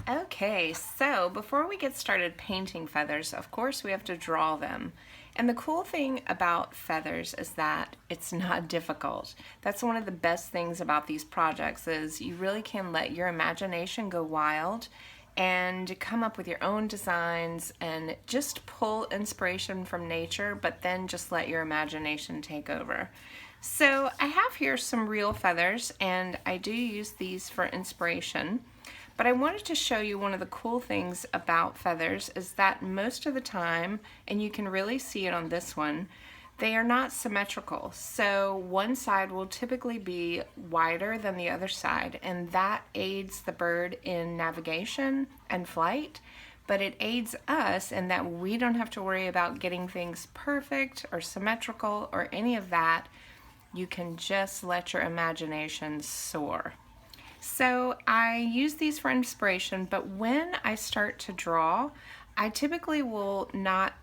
Okay, so before we get started painting feathers, of course we have to draw them. And the cool thing about feathers is that it's not difficult. That's one of the best things about these projects is you really can let your imagination go wild and come up with your own designs and just pull inspiration from nature, but then just let your imagination take over. So I have here some real feathers and I do use these for inspiration. But I wanted to show you one of the cool things about feathers is that most of the time, and you can really see it on this one, they are not symmetrical. So one side will typically be wider than the other side, and that aids the bird in navigation and flight, but it aids us in that we don't have to worry about getting things perfect or symmetrical or any of that. You can just let your imagination soar. So I use these for inspiration, but when I start to draw, I typically will not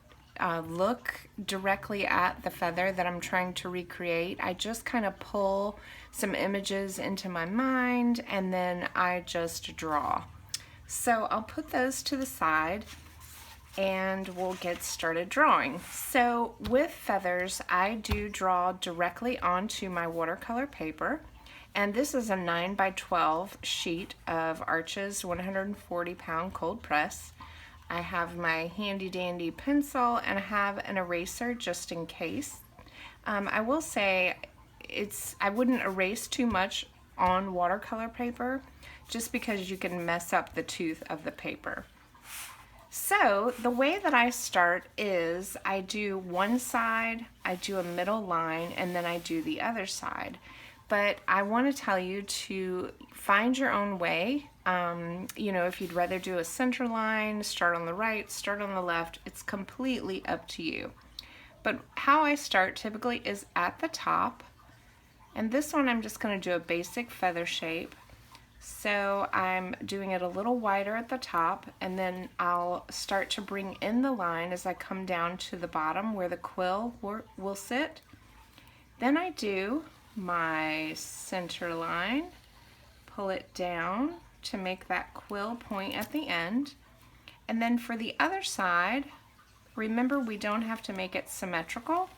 look directly at the feather that I'm trying to recreate. I just kind of pull some images into my mind and then I just draw. So I'll put those to the side and we'll get started drawing. So with feathers, I do draw directly onto my watercolor paper. And this is a 9 by 12 sheet of Arches 140-pound cold press. I have my handy dandy pencil and I have an eraser just in case. I will say I wouldn't erase too much on watercolor paper just because you can mess up the tooth of the paper. So the way that I start is I do one side, I do a middle line, and then I do the other side. But I want to tell you to find your own way. If you'd rather do a center line, start on the right, start on the left, it's completely up to you. But how I start typically is at the top. And this one I'm just going to do a basic feather shape. So I'm doing it a little wider at the top, and then I'll start to bring in the line as I come down to the bottom where the quill will sit. Then I do my center line, pull it down to make that quill point at the end. And then for the other side, remember we don't have to make it symmetrical.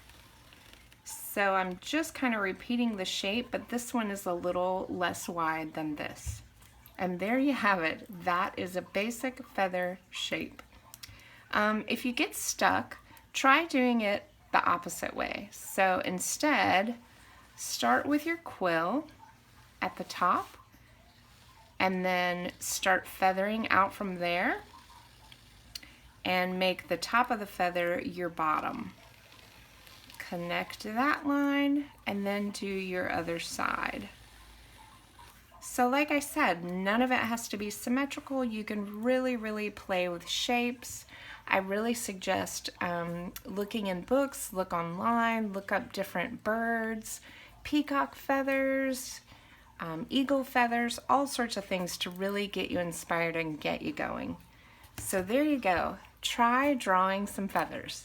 So I'm just kind of repeating the shape, but this one is a little less wide than this. And there you have it. That is a basic feather shape. If you get stuck, try doing it the opposite way. So instead, start with your quill at the top and then start feathering out from there and make the top of the feather your bottom. Connect to that line and then do your other side. So like I said, none of it has to be symmetrical. You can really play with shapes. I really suggest looking in books, look online, look up different birds, peacock feathers, eagle feathers, all sorts of things to really get you inspired and get you going. So there you go. Try drawing some feathers.